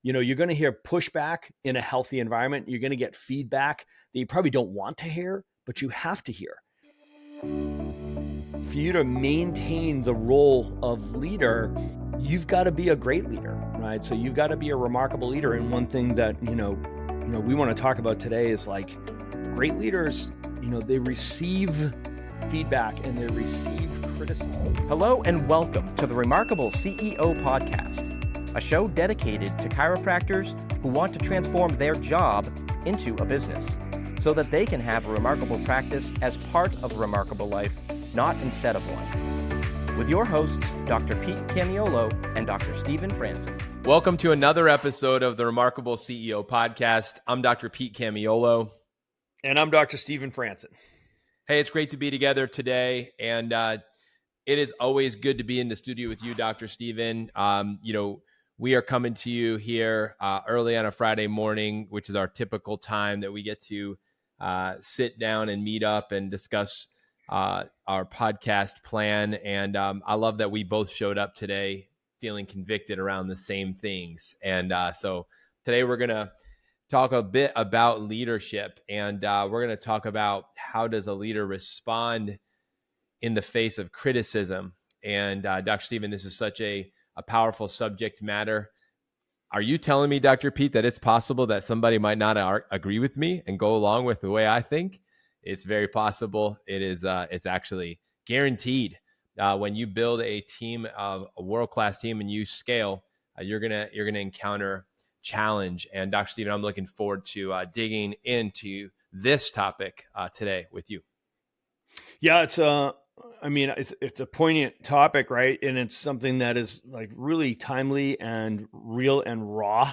you're going to hear pushback in a healthy environment. You're going to get feedback that you probably don't want to hear, but you have to hear. For you to maintain the role of leader, you've got to be a great leader, right? So you've got to be a remarkable leader. And one thing that, we want to talk about today is like great leaders, they receive feedback and they receive criticism. Hello and welcome to the Remarkable CEO Podcast, a show dedicated to chiropractors who want to transform their job into a business so that they can have a remarkable practice as part of a remarkable life, not instead of one. With your hosts, Dr. Pete Camiolo and Dr. Stephen Franson. Welcome to another episode of the Remarkable CEO Podcast. I'm Dr. Pete Camiolo. And I'm Dr. Stephen Franson. Hey, it's great to be together today. And it is always good to be in the studio with you, Dr. Stephen. We are coming to you here early on a Friday morning, which is our typical time that we get to sit down and meet up and discuss our podcast plan. And I love that we both showed up today feeling convicted around the same things. And so today we're going to talk a bit about leadership, and we're going to talk about how does a leader respond in the face of criticism. And Dr. Stephen, this is such a powerful subject matter. Are you telling me, Dr. Pete, that it's possible that somebody might not agree with me and go along with the way I think? It's very possible. It is. It's actually guaranteed. When you build a team, of a world-class team, and you scale, you're gonna encounter challenge. And Dr. Stephen, I'm looking forward to digging into this topic today with you. Yeah, it's a poignant topic, right? And it's something that is like really timely and real and raw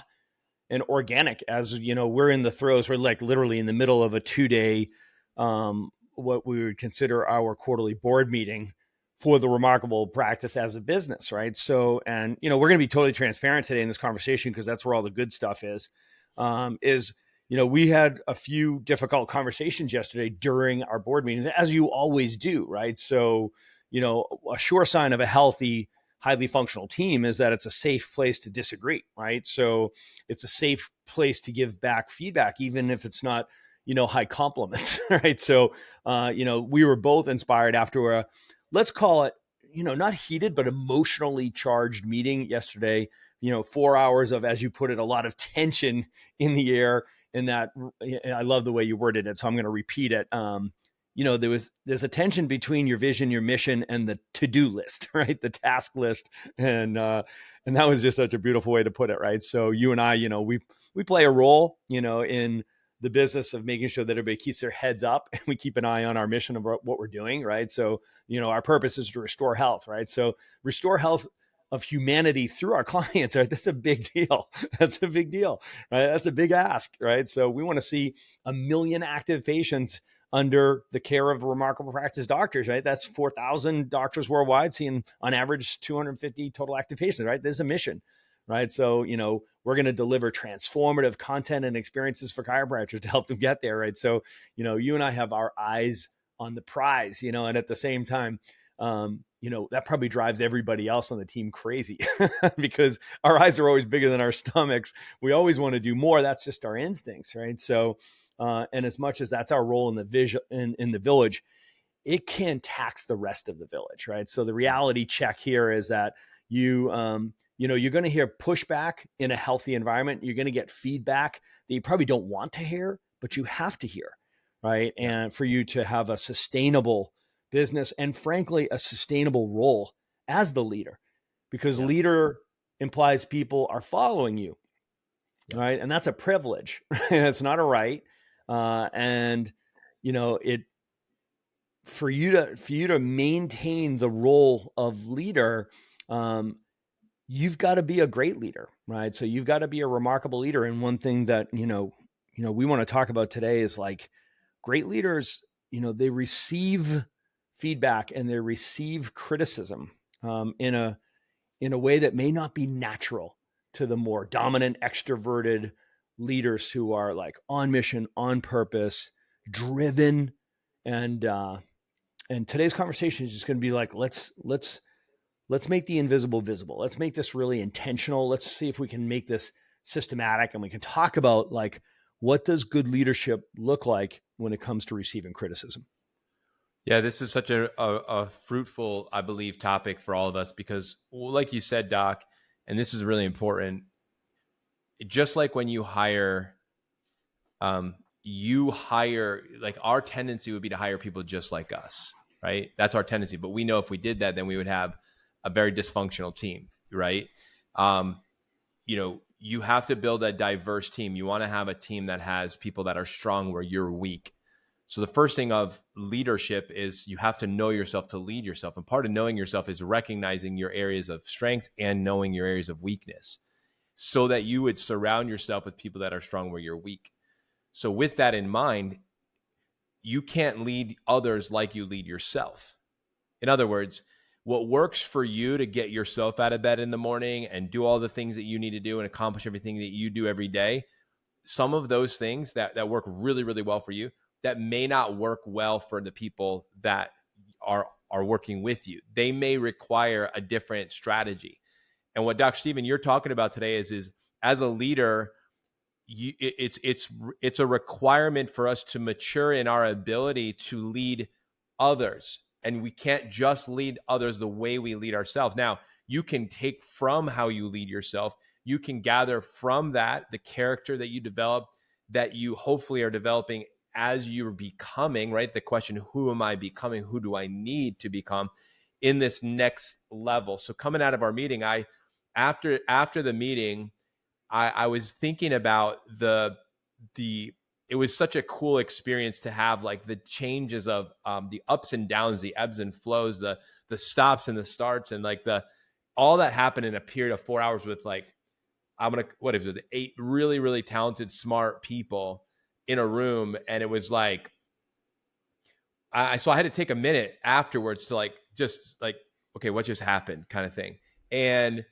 and organic. As you know, we're in the throes. We're like literally in the middle of a 2-day, what we would consider our quarterly board meeting for the remarkable practice as a business, right? So, and we're going to be totally transparent today in this conversation because that's where all the good stuff is. We had a few difficult conversations yesterday during our board meetings, as you always do, right? So, a sure sign of a healthy, highly functional team is that it's a safe place to disagree, right? So it's a safe place to give back feedback, even if it's not, high compliments, right? So, we were both inspired after let's call it, not heated, but emotionally charged meeting yesterday, 4 hours of, as you put it, a lot of tension in the air. And that, I love the way you worded it, so I'm going to repeat it. There's a tension between your vision, your mission, and the to-do list, right? The task list. And that was just such a beautiful way to put it, right? So you and I, we play a role, in the business of making sure that everybody keeps their heads up and we keep an eye on our mission of what we're doing, right? So, our purpose is to restore health, right? So restore health of humanity through our clients, right? That's a big deal. That's a big deal, right? That's a big ask, right? So we want to see 1 million active patients under the care of remarkable practice doctors, right? That's 4,000 doctors worldwide seeing on average 250 total active patients, right? There's a mission, right? So, we're going to deliver transformative content and experiences for chiropractors to help them get there, right? So, you and I have our eyes on the prize, and at the same time, that probably drives everybody else on the team crazy because our eyes are always bigger than our stomachs. We always want to do more. That's just our instincts, right? So, and as much as that's our role in the vision in the village, it can tax the rest of the village, right? So the reality check here is that you're going to hear pushback in a healthy environment. You're going to get feedback that you probably don't want to hear, but you have to hear, right? And for you to have a sustainable business and frankly, a sustainable role as the leader, because leader implies people are following you, right? And that's a privilege. It's not a right. For you to maintain the role of leader, you've got to be a great leader, right? So you've got to be a remarkable leader. And one thing that, we want to talk about today is like great leaders, they receive feedback and they receive criticism in a way that may not be natural to the more dominant, extroverted leaders who are like on mission, on purpose, driven. And today's conversation is just going to be like, let's make the invisible visible. Let's make this really intentional. Let's see if we can make this systematic, and we can talk about like, what does good leadership look like when it comes to receiving criticism? Yeah, this is such a fruitful, I believe, topic for all of us because, like you said, Doc, and this is really important, just like when you hire, like our tendency would be to hire people just like us, right? That's our tendency. But we know if we did that, then we would have a very dysfunctional team, right? You have to build a diverse team. You want to have a team that has people that are strong where you're weak. So the first thing of leadership is you have to know yourself to lead yourself. And part of knowing yourself is recognizing your areas of strength and knowing your areas of weakness so that you would surround yourself with people that are strong where you're weak. So with that in mind, you can't lead others like you lead yourself. In other words, what works for you to get yourself out of bed in the morning and do all the things that you need to do and accomplish everything that you do every day, some of those things that work really, really well for you, that may not work well for the people that are working with you. They may require a different strategy. And what Dr. Stephen, you're talking about today is as a leader, it's a requirement for us to mature in our ability to lead others. And we can't just lead others the way we lead ourselves. Now, you can take from how you lead yourself. You can gather from that the character that you develop, that you hopefully are developing as you're becoming, right? The question, who am I becoming? Who do I need to become in this next level? So coming out of our meeting, after the meeting, I was thinking about it was such a cool experience to have like the changes of the ups and downs, the ebbs and flows, the stops and the starts, and like all that happened in a period of 4 hours with like, 8 really, really talented, smart people in a room. And it was like, so I had to take a minute afterwards to just okay, what just happened kind of thing. And,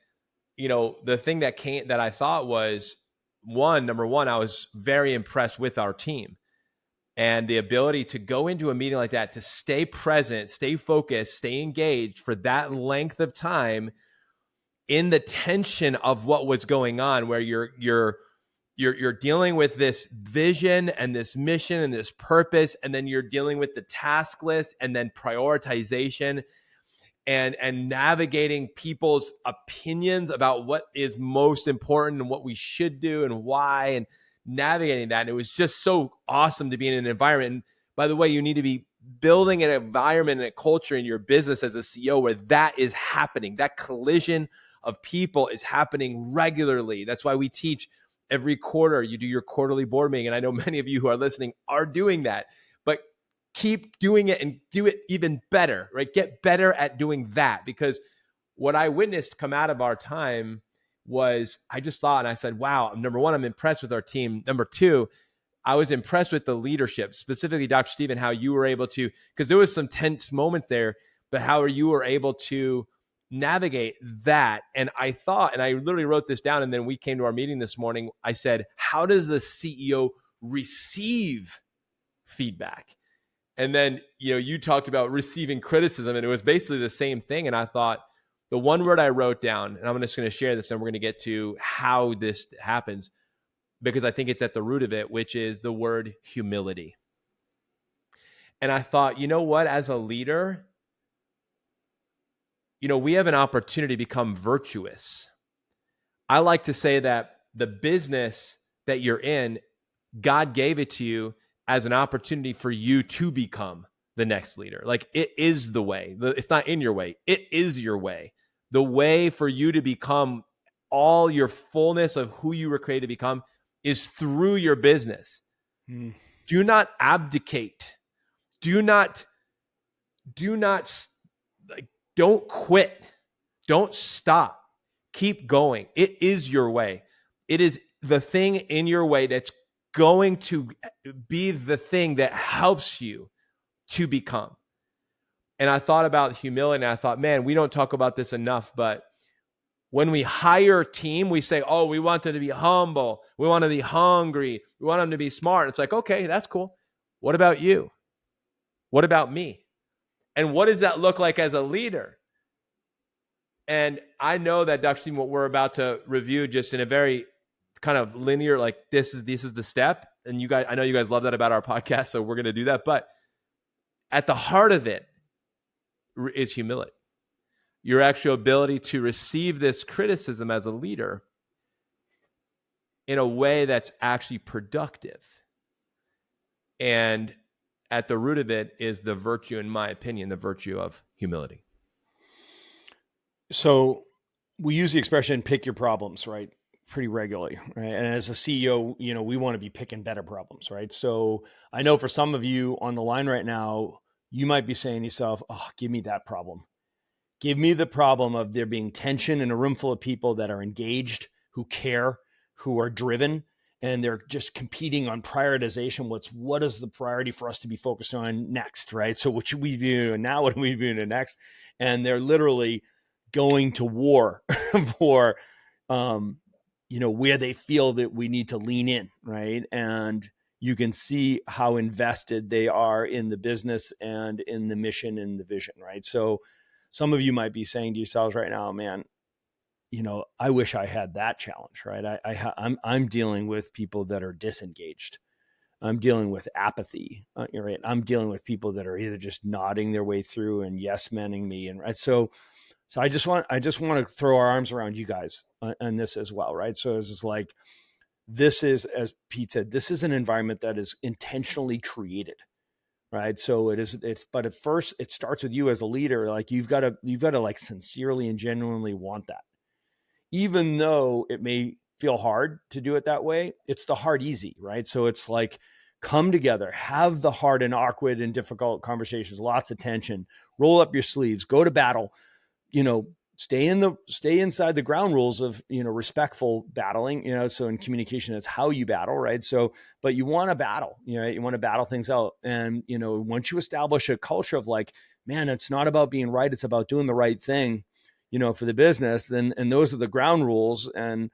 the thing that I thought was, number one, I was very impressed with our team and the ability to go into a meeting like that, to stay present, stay focused, stay engaged for that length of time in the tension of what was going on, where you're dealing with this vision and this mission and this purpose, and then you're dealing with the task list and then prioritization and navigating people's opinions about what is most important and what we should do and why, and navigating that. And it was just so awesome to be in an environment. And by the way, you need to be building an environment and a culture in your business as a CEO where that is happening. That collision of people is happening regularly. That's why we teach every quarter. You do your quarterly board meeting. And I know many of you who are listening are doing that, but keep doing it and do it even better, right? Get better at doing that, because what I witnessed come out of our time was, I just thought, and I said, wow, number one, I'm impressed with our team. Number two, I was impressed with the leadership, specifically Dr. Stephen, how you were able to, because there was some tense moments there, but how you were able to navigate that. And I thought, and I literally wrote this down, and then we came to our meeting this morning, I said, how does the CEO receive feedback? And then, you talked about receiving criticism, and it was basically the same thing. And I thought, the one word I wrote down, and I'm just going to share this, and we're going to get to how this happens, because I think it's at the root of it, which is the word humility. And I thought, you know what, as a leader, we have an opportunity to become virtuous. I like to say that the business that you're in, God gave it to you as an opportunity for you to become the next leader. Like, it is the way. It's not in your way. It is your way. The way for you to become all your fullness of who you were created to become is through your business. Do not abdicate. Don't quit. Don't stop. Keep going. It is your way. It is the thing in your way that's going to be the thing that helps you to become. And I thought about humility, and I thought, man, we don't talk about this enough, but when we hire a team, we say, oh, we want them to be humble. We want to be hungry. We want them to be smart. It's like, okay, that's cool. What about you? What about me? And what does that look like as a leader? And I know that, Dr. Stephen, what we're about to review just in a very kind of linear, like this is the step. And you guys, I know you guys love that about our podcast, so we're going to do that. But at the heart of it is humility. Your actual ability to receive this criticism as a leader in a way that's actually productive. And at the root of it is the virtue, in my opinion, the virtue of humility. So we use the expression pick your problems, right? Pretty regularly, right? And as a CEO, we want to be picking better problems, right? So I know for some of you on the line right now, you might be saying to yourself, oh, give me that problem. Give me the problem of there being tension in a room full of people that are engaged, who care, who are driven, and they're just competing on prioritization. What is the priority for us to be focused on next, right? So what should we be doing now? What are we doing next? And they're literally going to war for, where they feel that we need to lean in, right? And you can see how invested they are in the business and in the mission and the vision, right? So some of you might be saying to yourselves right now, man, I wish I had that challenge, right? I'm dealing with people that are disengaged. I'm dealing with apathy, right? I'm dealing with people that are either just nodding their way through and yes-menning me, and right. So I just want to throw our arms around you guys on this as well, right? So it's just like, this is, as Pete said, this is an environment that is intentionally created, right? So but at first it starts with you as a leader. Like you've got to like sincerely and genuinely want that. Even though it may feel hard to do it that way, it's the hard easy, right? So it's like, come together, have the hard and awkward and difficult conversations, lots of tension, roll up your sleeves, go to battle, stay inside the ground rules of, respectful battling, so in communication, that's how you battle, right? So, but you want to battle, you want to battle things out. And, once you establish a culture of like, man, it's not about being right, it's about doing the right thing, for the business, then, and those are the ground rules, and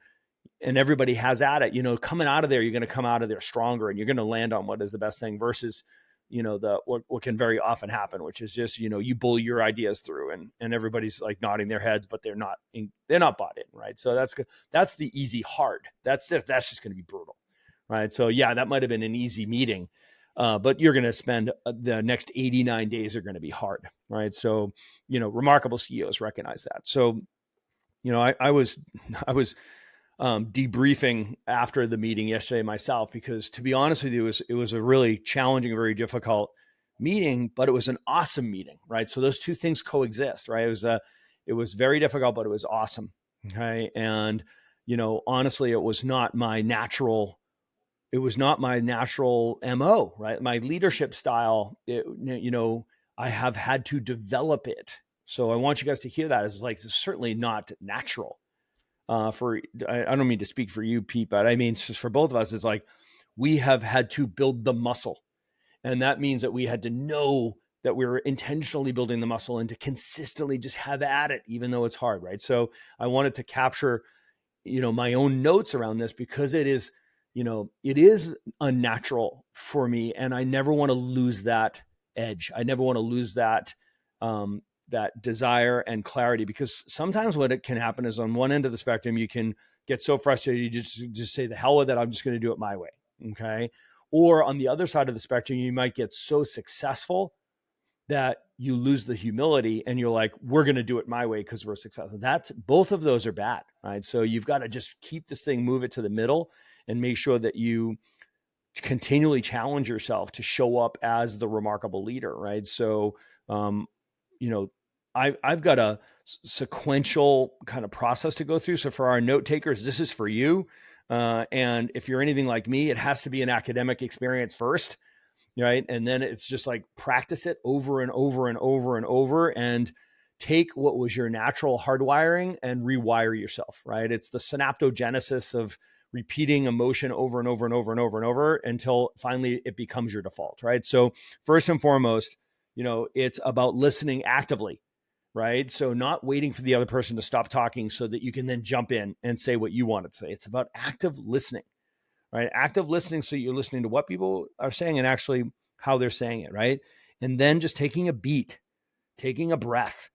everybody has at it, coming out of there, you're going to come out of there stronger, and you're going to land on what is the best thing versus, what can very often happen, which is just, you bully your ideas through and everybody's like nodding their heads, but they're not bought in. Right. So that's the easy hard. That's just going to be brutal. Right. So yeah, that might've been an easy meeting, but you're going to spend the next 89 days are going to be hard. Right. So, remarkable CEOs recognize that. So, I was debriefing after the meeting yesterday myself, because to be honest with you, it was a really challenging, very difficult meeting, but it was an awesome meeting, right? So those two things coexist, right? It was very difficult, but it was awesome. Okay. And, honestly, it was not my natural MO, right? My leadership style, I have had to develop it. So I want you guys to hear that. It's like, it's certainly not natural. I don't mean to speak for you, Pete, but I mean, just for both of us, it's like, we have had to build the muscle. And that means that we had to know that we were intentionally building the muscle and to consistently just have at it, even though it's hard, right? So I wanted to capture, my own notes around this, because it is unnatural for me. And I never want to lose that edge. I never want to lose that, that desire and clarity, because sometimes what it can happen is on one end of the spectrum, you can get so frustrated, you just say, the hell with it, I'm just going to do it my way. Okay. Or on the other side of the spectrum, you might get so successful that you lose the humility and you're like, we're going to do it my way because we're successful. Both of those are bad, right? So you've got to just keep this thing, move it to the middle, and make sure that you continually challenge yourself to show up as the remarkable leader, right? So, I've got a sequential kind of process to go through. So for our note takers, this is for you. And if you're anything like me, it has to be an academic experience first, right? And then it's just like practice it over and over and over and over, and take what was your natural hardwiring and rewire yourself, right? It's the synaptogenesis of repeating emotion over and over and over and over and over until finally it becomes your default, right? So first and foremost, it's about listening actively, right? So not waiting for the other person to stop talking so that you can then jump in and say what you want to say. It's about active listening, right? Active listening. So you're listening to what people are saying and actually how they're saying it, right? And then just taking a beat, taking a breath,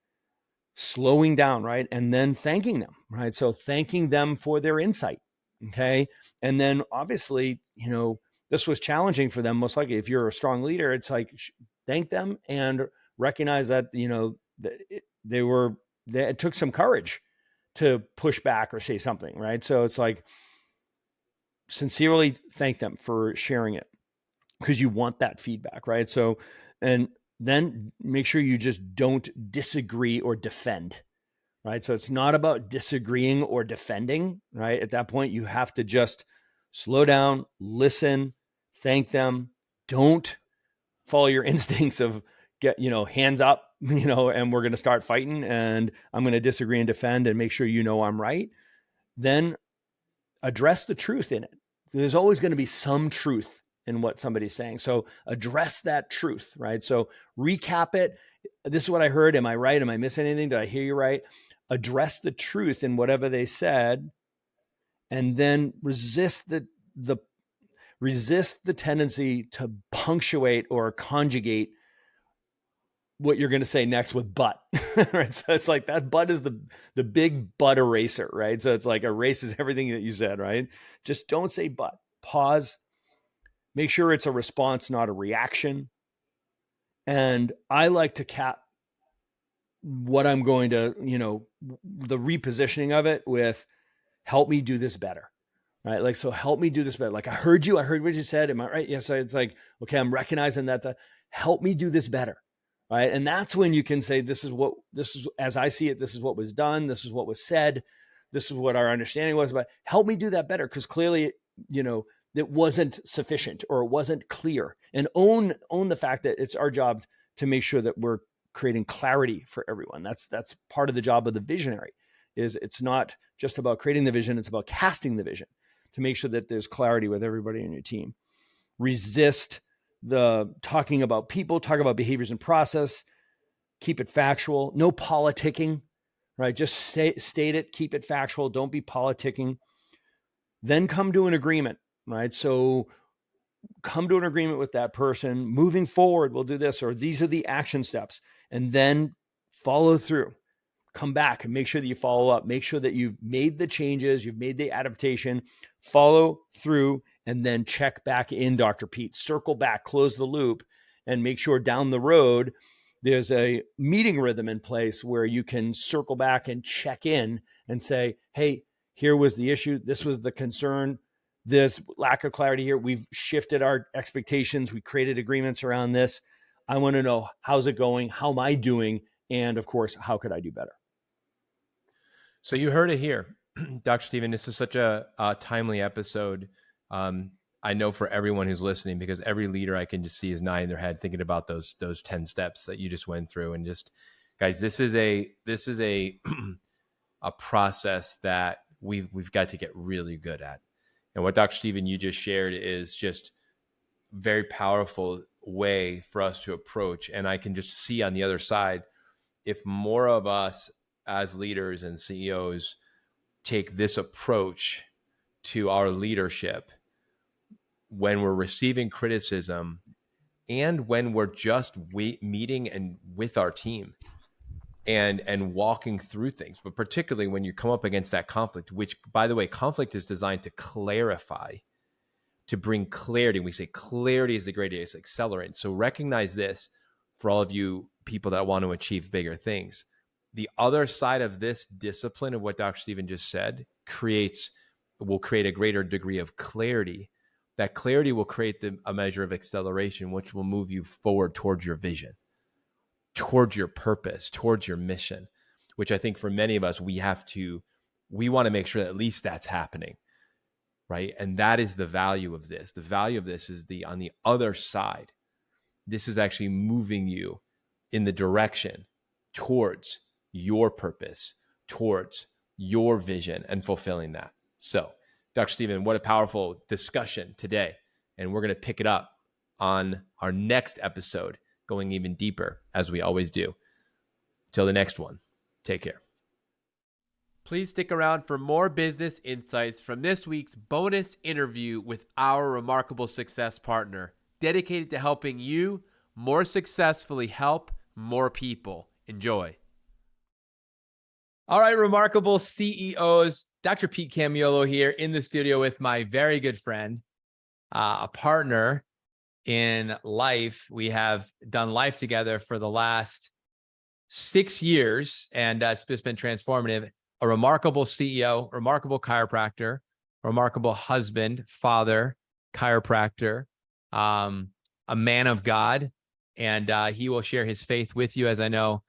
slowing down, right? And then thanking them, right? So thanking them for their insight, Okay. And then obviously, this was challenging for them. Most likely, if you're a strong leader, it's like, thank them and recognize that, it took some courage to push back or say something. Right. So it's like, sincerely thank them for sharing it, because you want that feedback. Right. So, and then make sure you just don't disagree or defend. Right. So it's not about disagreeing or defending. Right. At that point, you have to just slow down, listen, thank them. Don't follow your instincts of hands up, and we're going to start fighting and I'm going to disagree and defend and make sure I'm right. Then address the truth in it. So there's always going to be some truth in what somebody's saying. So address that truth, right? So recap it. This is what I heard. Am I right? Am I missing anything? Did I hear you right? Address the truth in whatever they said, and then resist the tendency to punctuate or conjugate what you're going to say next with but. Right? So it's like that but is the big but eraser, right? So it's like erases everything that you said, right? Just don't say but. Pause. Make sure it's a response, not a reaction. And I like to cap what I'm going to, the repositioning of it with, help me do this better. Right. Like, so help me do this better. Like, I heard what you said. Am I right? Yes. It's like, okay, I'm recognizing that, help me do this better. Right. And that's when you can say, this is as I see it, this is what was done. This is what was said. This is what our understanding was, but help me do that better. Cause clearly, it wasn't sufficient or it wasn't clear, and own the fact that it's our job to make sure that we're creating clarity for everyone. That's part of the job of the visionary. Is it's not just about creating the vision, it's about casting the vision to make sure that there's clarity with everybody in your team. Resist the talking about people, talk about behaviors and process, keep it factual, no politicking, right? Just state it, keep it factual, don't be politicking. Then come to an agreement, right? So come to an agreement with that person. Moving forward, we'll do this, or these are the action steps, and then follow through. Come back and make sure that you follow up. Make sure that you've made the changes, you've made the adaptation, follow through, and then check back in, Dr. Pete. Circle back, close the loop, and make sure down the road there's a meeting rhythm in place where you can circle back and check in and say, hey, here was the issue. This was the concern. This lack of clarity here. We've shifted our expectations. We created agreements around this. I want to know, how's it going? How am I doing? And of course, how could I do better? So you heard it here, Dr. Stephen. This is such a timely episode. I know for everyone who's listening, because every leader I can just see is nodding their head thinking about those 10 steps that you just went through. And just, guys, this is a a process that we've got to get really good at. And what Dr. Stephen, you just shared is just very powerful way for us to approach. And I can just see on the other side, if more of us as leaders and CEOs take this approach to our leadership when we're receiving criticism and when we're just meeting and with our team and walking through things, but particularly when you come up against that conflict, which, by the way, conflict is designed to clarify, to bring clarity. We say clarity is the greatest accelerant. So recognize this for all of you people that want to achieve bigger things. The other side of this discipline of what Dr. Stephen just said will create a greater degree of clarity. That clarity will create a measure of acceleration, which will move you forward towards your vision, towards your purpose, towards your mission, which I think for many of us, we want to make sure that at least that's happening, right? And that is the value of this. The value of this is on the other side. This is actually moving you in the direction towards your purpose, towards your vision, and fulfilling that. So, Dr. Stephen, what a powerful discussion today. And we're going to pick it up on our next episode, going even deeper, as we always do. Till the next one, take care. Please stick around for more business insights from this week's bonus interview with our remarkable success partner, dedicated to helping you more successfully help more people. Enjoy. All right, remarkable CEOs. Dr. Pete Camiolo here in the studio with my very good friend, a partner in life. We have done life together for the last 6 years, and it's just been transformative. A remarkable CEO, remarkable chiropractor, remarkable husband, father, chiropractor, a man of God, and he will share his faith with you, as I know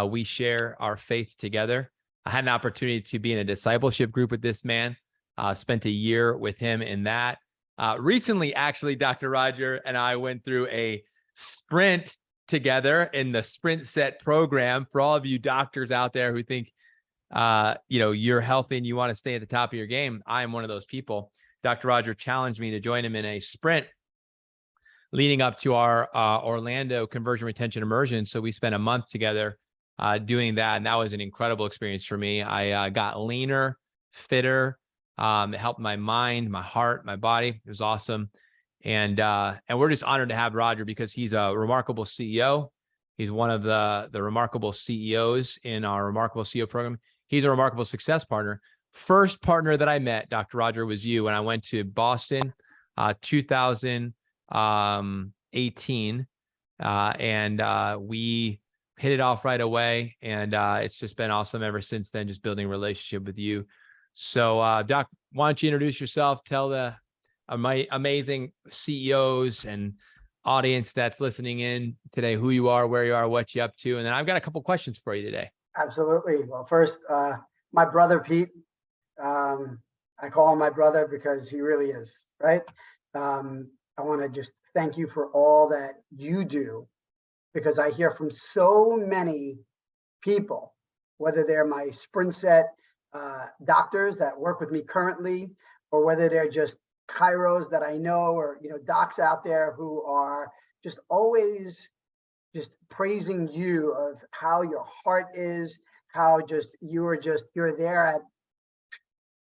we share our faith together. I had an opportunity to be in a discipleship group with this man, spent a year with him in that. Recently, actually, Dr. Roger and I went through a sprint together in the SprintSet program. For all of you doctors out there who think, you're healthy and you want to stay at the top of your game, I am one of those people. Dr. Roger challenged me to join him in a sprint leading up to our Orlando conversion retention immersion. So we spent a month together doing that. And that was an incredible experience for me. I got leaner, fitter. It helped my mind, my heart, my body. It was awesome. And we're just honored to have Roger because he's a remarkable CEO. He's one of the remarkable CEOs in our Remarkable CEO program. He's a remarkable success partner. First partner that I met, Dr. Roger, was you when I went to Boston, 2018. And we hit it off right away. And it's just been awesome ever since then, just building a relationship with you. So, Doc, why don't you introduce yourself? Tell the amazing CEOs and audience that's listening in today who you are, where you are, what you're up to. And then I've got a couple questions for you today. Absolutely. Well, first, my brother, Pete, I call him my brother because he really is, right? I want to just thank you for all that you do, because I hear from so many people, whether they're my SprintSet doctors that work with me currently, or whether they're just chiros that I know, or docs out there who are just always just praising you of how your heart is, how you're there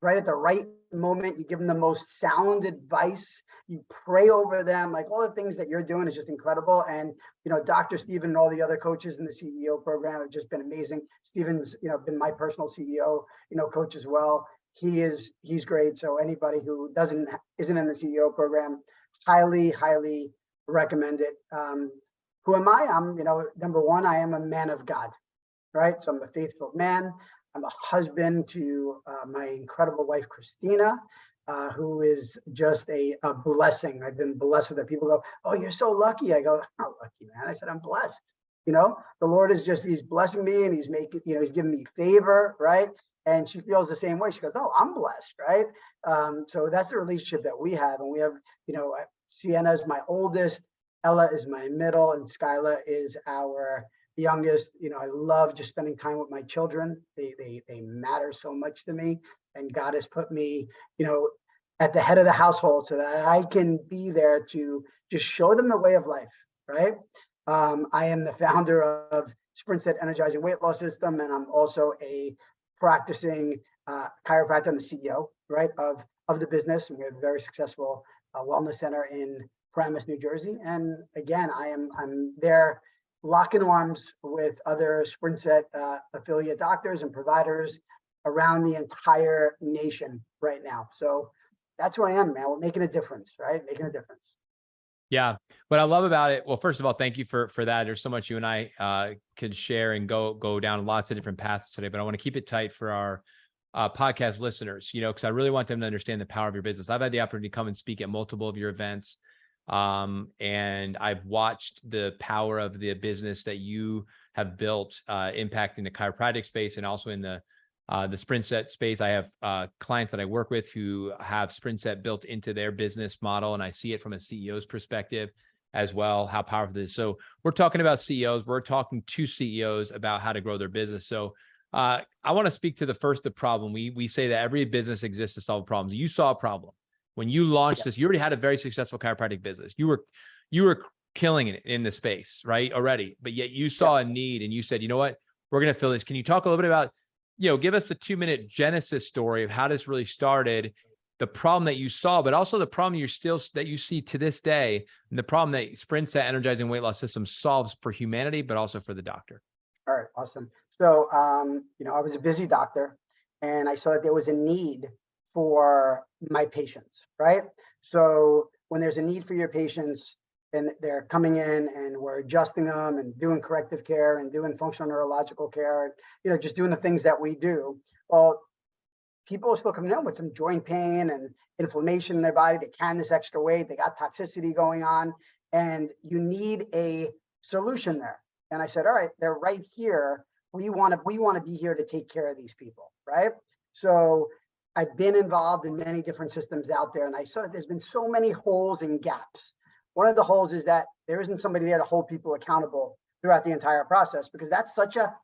right at the right moment. You give them the most sound advice. You pray over them, like all the things that you're doing is just incredible. And, Dr. Steven and all the other coaches in the CEO program have just been amazing. Steven's, been my personal CEO, coach as well. He's great. So anybody who isn't in the CEO program, highly, highly recommend it. Who am I? I'm, number one, I am a man of God, right? So I'm a faithful man. I'm a husband to my incredible wife, Christina, who is just a blessing. I've been blessed with that. People go, "Oh, you're so lucky." I go, "I'm not lucky, man." I said, "I'm blessed." The Lord is he's blessing me, and he's he's giving me favor, right? And she feels the same way. She goes, "Oh, I'm blessed," right? So that's the relationship that we have. And we have, Sienna is my oldest, Ella is my middle, and Skyla is our youngest. I love just spending time with my children. They matter so much to me, and God has put me, at the head of the household so that I can be there to just show them the way of life, right? I am the founder of SprintSet Energizing Weight Loss System, and I'm also a practicing chiropractor and the CEO, right, of the business. And we have a very successful wellness center in Paramus, New Jersey. And again, I'm there locking arms with other SprintSet affiliate doctors and providers around the entire nation right now. So that's who I am, man. We're making a difference, right? Making a difference. Yeah. What I love about it, well, first of all, thank you for that. There's so much you and I could share and go down lots of different paths today, but I want to keep it tight for our podcast listeners, because I really want them to understand the power of your business. I've had the opportunity to come and speak at multiple of your events. And I've watched the power of the business that you have built, impacting the chiropractic space and also in the SprintSet space. I have clients that I work with who have SprintSet built into their business model, and I see it from a CEO's perspective as well, how powerful it is. So we're talking about CEOs. We're talking to CEOs about how to grow their business. So I want to speak to the problem. We say that every business exists to solve problems. You saw a problem. When you launched this, you already had a very successful chiropractic business. You were killing it in the space, right, already. But yet you saw a need and you said, you know what, we're going to fill this. Can you talk a little bit about, give us the 2-minute genesis story of how this really started, the problem that you saw, but also the problem that you see to this day, and the problem that SprintSet Energizing Weight Loss System solves for humanity, but also for the doctor. All right, awesome. So, I was a busy doctor, and I saw that there was a need for my patients, right? So when there's a need for your patients and they're coming in and we're adjusting them and doing corrective care and doing functional neurological care, just doing the things that we do. Well, people are still coming in with some joint pain and inflammation in their body. They carry this extra weight. They got toxicity going on, and you need a solution there. And I said, all right, they're right here. We want to be here to take care of these people, right? So I've been involved in many different systems out there, and I saw that there's been so many holes and gaps. One of the holes is that there isn't somebody there to hold people accountable throughout the entire process, because that's such a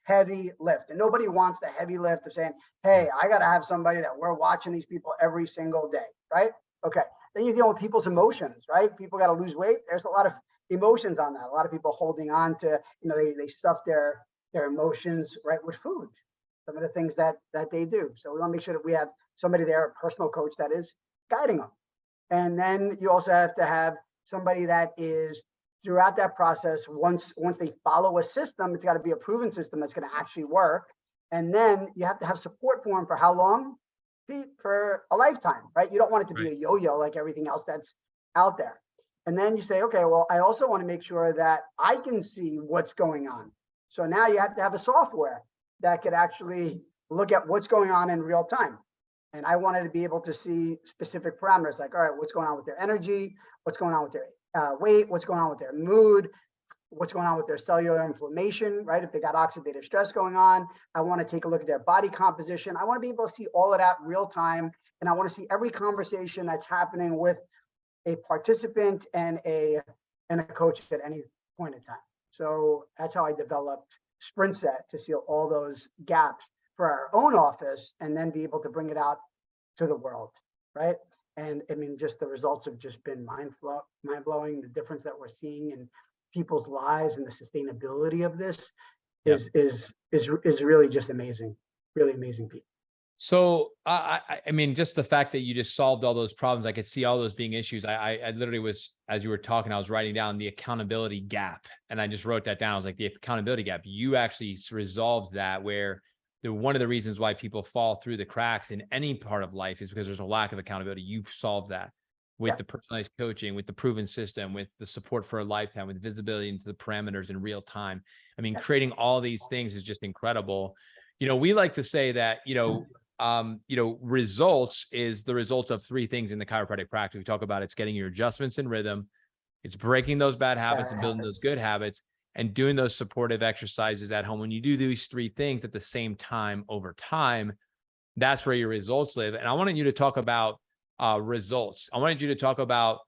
heavy lift, and nobody wants the heavy lift of saying, hey, I got to have somebody that we're watching these people every single day, right? Okay. Then you deal with people's emotions, right? People got to lose weight. There's a lot of emotions on that. A lot of people holding on to, they stuff their emotions, right, with food. Some of the things that they do. So we want to make sure that we have somebody there, a personal coach that is guiding them. And then you also have to have somebody that is throughout that process. Once they follow a system, it's got to be a proven system that's going to actually work. And then you have to have support for them for how long? For a lifetime, right? You don't want it to be a yo-yo like everything else that's out there. And then you say, okay, well, I also want to make sure that I can see what's going on. So now you have to have a software that could actually look at what's going on in real time. And I wanted to be able to see specific parameters, like, all right, what's going on with their energy, what's going on with their weight, what's going on with their mood, what's going on with their cellular inflammation, right? If they got oxidative stress going on, I want to take a look at their body composition. I want to be able to see all of that real time. And I want to see every conversation that's happening with a participant and a coach at any point in time. So that's how I developed SprintSet, to see all those gaps for our own office and then be able to bring it out to the world, right? And I mean, just the results have just been mind-blowing. The difference that we're seeing in people's lives and the sustainability of this is really just amazing, really amazing, Pete. So, I mean, just the fact that you just solved all those problems, I could see all those being issues. I literally was, as you were talking, I was writing down the accountability gap, and I just wrote that down. I was like, the accountability gap, you actually resolved that, where one of the reasons why people fall through the cracks in any part of life is because there's a lack of accountability. You solved that with the personalized coaching, with the proven system, with the support for a lifetime, with visibility into the parameters in real time. I mean, creating all these things is just incredible. We like to say that, results is the result of three things in the chiropractic practice. We talk about it's getting your adjustments in rhythm, it's breaking those bad habits and building those good habits, and doing those supportive exercises at home. When you do these three things at the same time over time, that's where your results live. And I wanted you to talk about results. I wanted you to talk about,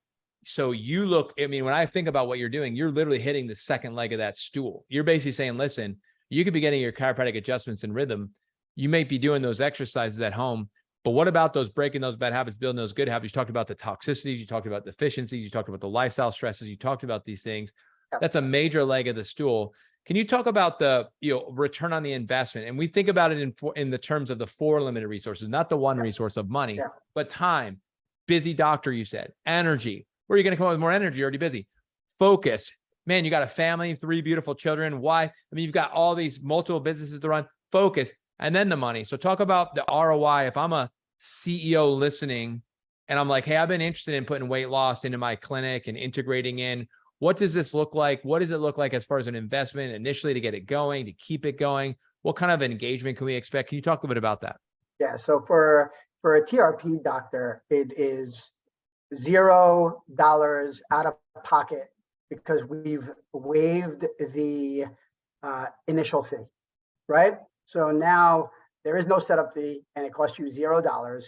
so you look, I mean, when I think about what you're doing, you're literally hitting the second leg of that stool. You're basically saying, listen, you could be getting your chiropractic adjustments in rhythm. You may be doing those exercises at home, but what about those breaking those bad habits, building those good habits? You talked about the toxicities, you talked about the deficiencies, you talked about the lifestyle stresses, you talked about these things. That's a major leg of the stool. Can you talk about the return on the investment? And we think about it in the terms of the 4 limited resources, not the one resource of money, but time. Busy doctor, you said. Energy. Where are you going to come up with more energy? You're already busy. Focus. Man, you got a family, 3 beautiful children. Why? I mean, you've got all these multiple businesses to run. Focus. And then the money. So talk about the ROI. If I'm a CEO listening and I'm like, hey, I've been interested in putting weight loss into my clinic and integrating in, what does this look like? What does it look like as far as an investment initially to get it going, to keep it going? What kind of engagement can we expect? Can you talk a little bit about that? Yeah. So for a TRP doctor, it is $0 out of pocket, because we've waived the initial fee, right? So now there is no setup fee, and it costs you $0.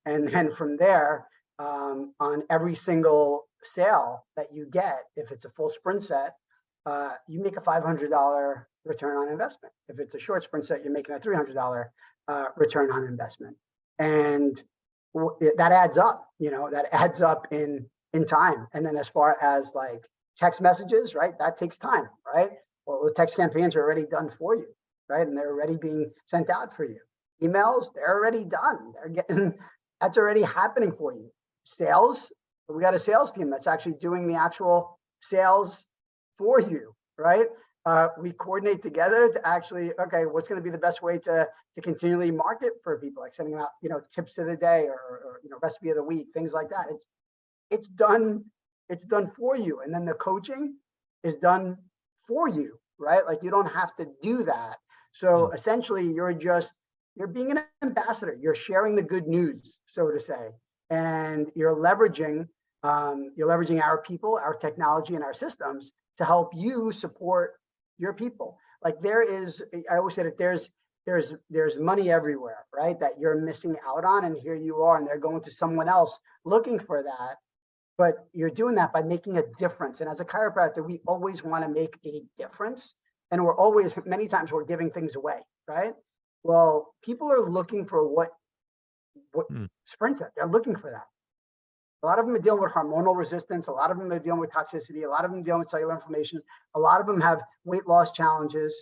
And then from there, on every single sale that you get, if it's a full SprintSet, you make a $500 return on investment. If it's a short SprintSet, you're making a $300 return on investment. And that adds up, that adds up in time. And then as far as like text messages, right, that takes time, right? Well, the text campaigns are already done for you, right? And they're already being sent out for you. Emails, they're already done. That's already happening for you. Sales, we got a sales team that's actually doing the actual sales for you, right? we coordinate together to actually, okay, what's going to be the best way to continually market for people, like sending out, tips of the day or recipe of the week, things like that. It's done for you. And then the coaching is done for you, right? Like you don't have to do that. So essentially you're being an ambassador. You're sharing the good news, so to say, and you're leveraging our people, our technology, and our systems to help you support your people. Like I always say that there's money everywhere, right? That you're missing out on, and here you are, and they're going to someone else looking for that. But you're doing that by making a difference. And as a chiropractor, we always want to make a difference. And many times we're giving things away, right? Well, people are looking for what SprintSet, they're looking for that. A lot of them are dealing with hormonal resistance. A lot of them are dealing with toxicity. A lot of them are dealing with cellular inflammation. A lot of them have weight loss challenges,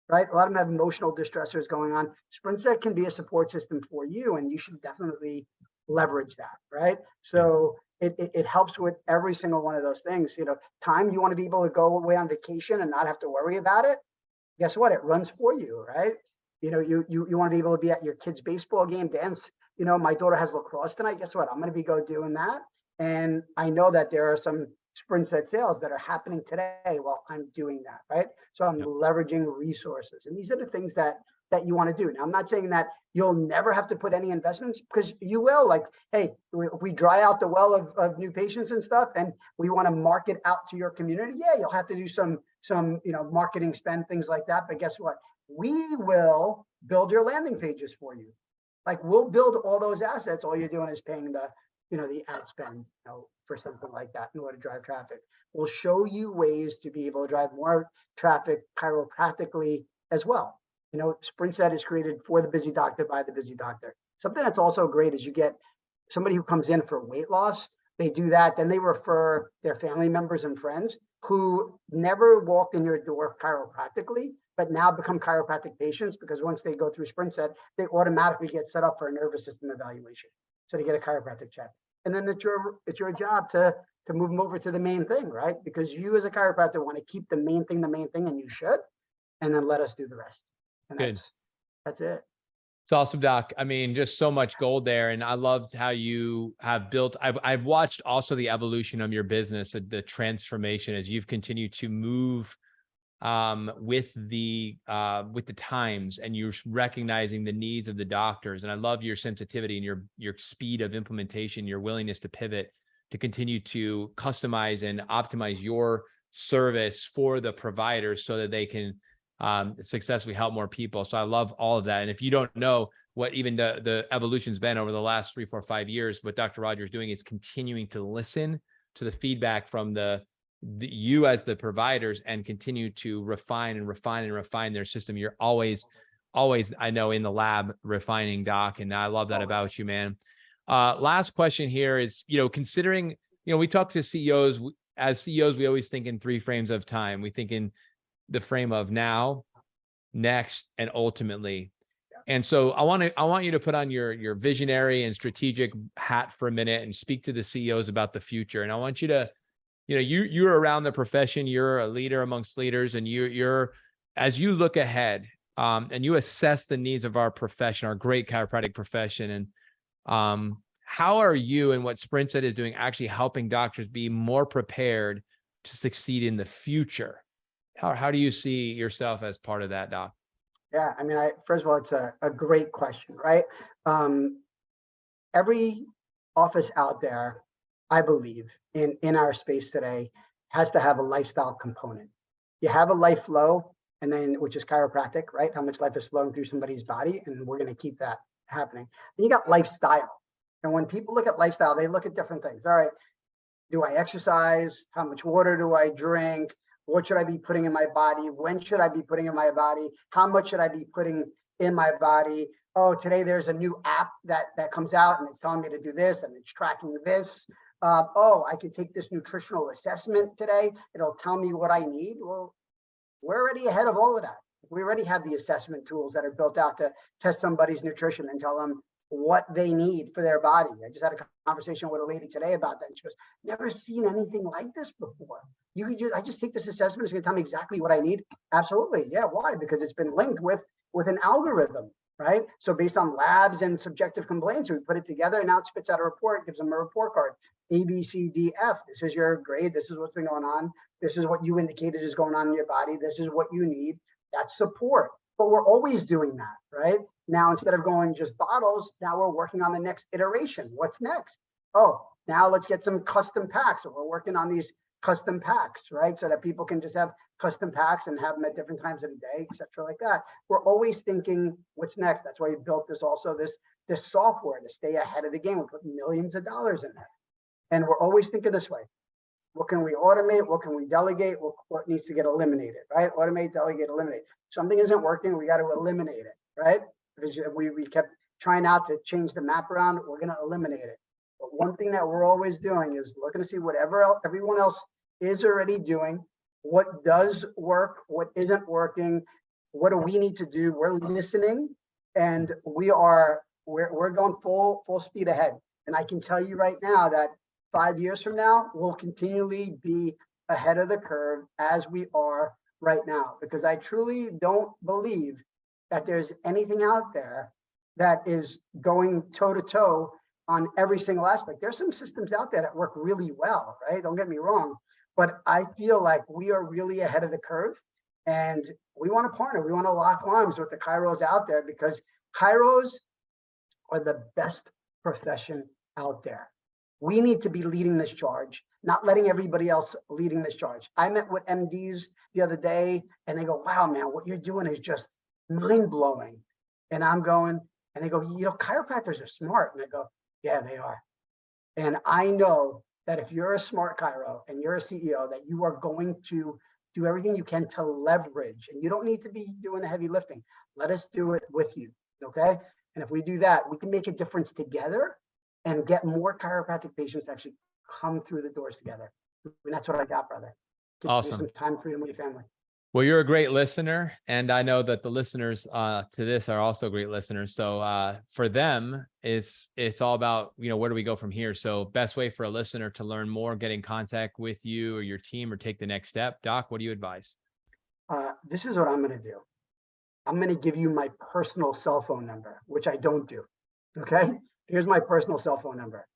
right? A lot of them have emotional distressors going on. SprintSet can be a support system for you, and you should definitely leverage that, right? So it helps with every single one of those things. Time you want to be able to go away on vacation and not have to worry about it. Guess what? It runs for you, right? You want to be able to be at your kid's baseball game, dance. My daughter has lacrosse tonight. Guess what? I'm going to be doing that. And I know that there are some SprintSet sales that are happening today while I'm doing that, right? So I'm leveraging resources. And these are the things that you want to do. Now, I'm not saying that you'll never have to put any investments, because you will. Like, hey, if we dry out the well of new patients and stuff, and we want to market out to your community, you'll have to do some marketing spend, things like that. But guess what? We will build your landing pages for you. Like, we'll build all those assets. All you're doing is paying the ad spend, for something like that in order to drive traffic. We'll show you ways to be able to drive more traffic chiropractically as well. SprintSet is created for the busy doctor by the busy doctor. Something that's also great is you get somebody who comes in for weight loss. They do that, then they refer their family members and friends who never walked in your door chiropractically, but now become chiropractic patients, because once they go through SprintSet, they automatically get set up for a nervous system evaluation. So to get a chiropractic check. And then it's your job to move them over to the main thing, right? Because you as a chiropractor want to keep the main thing, and you should, and then let us do the rest. And that's it. It's awesome, Doc. I mean, just so much gold there. And I loved how you have built, I've watched also the evolution of your business, the transformation as you've continued to move with the times, and you're recognizing the needs of the doctors. And I love your sensitivity and your speed of implementation, your willingness to pivot, to continue to customize and optimize your service for the providers so that they can successfully help more people. So I love all of that. And if you don't know what even the evolution's been over the last 3, 4, 5 years, what Dr. Roger is doing is continuing to listen to the feedback from you as the providers, and continue to refine their system. You're always, I know, in the lab refining, Doc. And I love that about you, man. Last question here is, considering, we talk to CEOs. As CEOs, we always think in 3 frames of time. We think in the frame of now, next, and ultimately. And so I want you to put on your visionary and strategic hat for a minute and speak to the CEOs about the future. And I want you to, you're around the profession, you're a leader amongst leaders, and you're as you look ahead and you assess the needs of our profession, our great chiropractic profession, and how are you and what SprintSet is doing actually helping doctors be more prepared to succeed in the future? How do you see yourself as part of that, Doc? Yeah, I mean, first of all, it's a great question, right? Every office out there, I believe, in our space today, has to have a lifestyle component. You have a life flow, and then, which is chiropractic, right? How much life is flowing through somebody's body, and we're going to keep that happening. Then you got lifestyle. And when people look at lifestyle, they look at different things. All right, do I exercise? How much water do I drink? What should I be putting in my body? When should I be putting in my body? How much should I be putting in my body? Oh, today there's a new app that comes out and it's telling me to do this and it's tracking this. Oh, I could take this nutritional assessment today. It'll tell me what I need. Well, we're already ahead of all of that. We already have the assessment tools that are built out to test somebody's nutrition and tell them what they need for their body. I just had a conversation with a lady today about that. And she goes, never seen anything like this before. I just take this assessment, it's gonna tell me exactly what I need. Absolutely, yeah, why? Because it's been linked with an algorithm, right? So based on labs and subjective complaints, we put it together and now it spits out a report, gives them a report card. A, B, C, D, F. This is your grade. This is what's been going on. This is what you indicated is going on in your body. This is what you need. That's support. But we're always doing that, right? Now, instead of going just bottles, now we're working on the next iteration. What's next? Oh, now let's get some custom packs. So we're working on these custom packs, right? So that people can just have custom packs and have them at different times of the day, et cetera, like that. We're always thinking what's next. That's why we built this also, this software to stay ahead of the game. We put millions of dollars in there. And we're always thinking this way. What can we automate? What can we delegate? What needs to get eliminated, right? Automate, delegate, eliminate. Something isn't working, we got to eliminate it, right? Because we kept trying out to change the map around, we're going to eliminate it. But one thing that we're always doing is looking to see whatever everyone else is already doing, what does work, what isn't working, what do we need to do? We're listening, and we're going full speed ahead. And I can tell you right now that 5 years from now, we'll continually be ahead of the curve as we are right now, because I truly don't believe that there's anything out there that is going toe to toe on every single aspect. There's some systems out there that work really well, right? Don't get me wrong, but I feel like we are really ahead of the curve, and we want to partner. We want to lock arms with the chiros out there, because chiros are the best profession out there. We need to be leading this charge, not letting everybody else leading this charge. I met with MDs the other day and they go, wow, man, what you're doing is just mind blowing. And I'm going, and they go, chiropractors are smart. And I go, yeah, they are. And I know that if you're a smart chiro and you're a CEO, that you are going to do everything you can to leverage, and you don't need to be doing the heavy lifting. Let us do it with you. Okay. And if we do that, we can make a difference together and get more chiropractic patients to actually come through the doors together. And that's what I got, brother. Awesome. Some time freedom with your family. Well, you're a great listener, and I know that the listeners to this are also great listeners. So for them, it's all about, where do we go from here? So best way for a listener to learn more, get in contact with you or your team, or take the next step. Doc, what do you advise? This is what I'm going to do. I'm going to give you my personal cell phone number, which I don't do. Okay. Here's my personal cell phone number,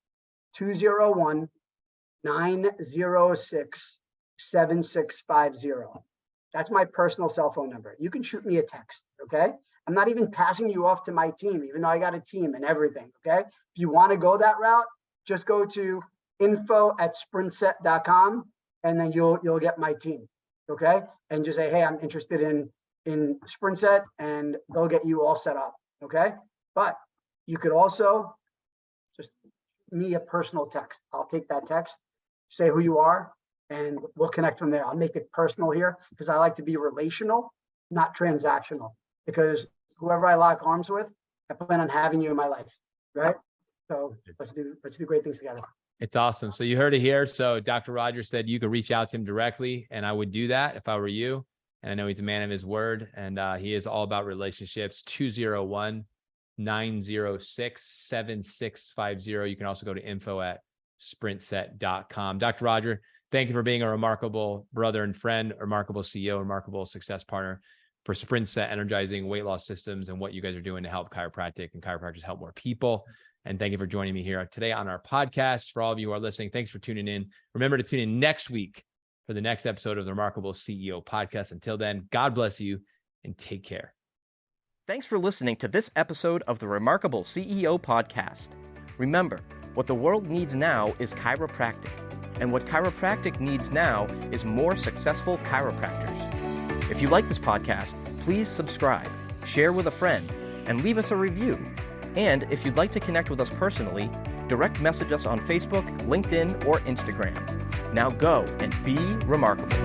201-906-7650. That's my personal cell phone number. You can shoot me a text, okay? I'm not even passing you off to my team, even though I got a team and everything, okay? If you want to go that route, just go to info@sprintset.com, and then you'll get my team, okay? And just say, hey, I'm interested in SprintSet, and they'll get you all set up, okay? But you could also just me a personal text. I'll take that text, say who you are, and we'll connect from there. I'll make it personal here because I like to be relational, not transactional, because whoever I lock arms with, I plan on having you in my life, right? So let's do great things together. It's awesome. So you heard it here. So Dr. Rogers said you could reach out to him directly, and I would do that if I were you. And I know he's a man of his word, and he is all about relationships. 201-906-7650. You can also go to info@sprintset.com. Dr. Roger, thank you for being a remarkable brother and friend, a remarkable CEO, a remarkable success partner for SprintSet, Energizing weight loss systems, and what you guys are doing to help chiropractic and chiropractors help more people. And thank you for joining me here today on our podcast. For all of you who are listening, thanks for tuning in. Remember to tune in next week for the next episode of the Remarkable CEO podcast. Until then, God bless you and take care. Thanks for listening to this episode of the Remarkable CEO podcast. Remember, what the world needs now is chiropractic, and what chiropractic needs now is more successful chiropractors. If you like this podcast, please subscribe, share with a friend, and leave us a review. And if you'd like to connect with us personally, direct message us on Facebook, LinkedIn, or Instagram. Now go and be remarkable.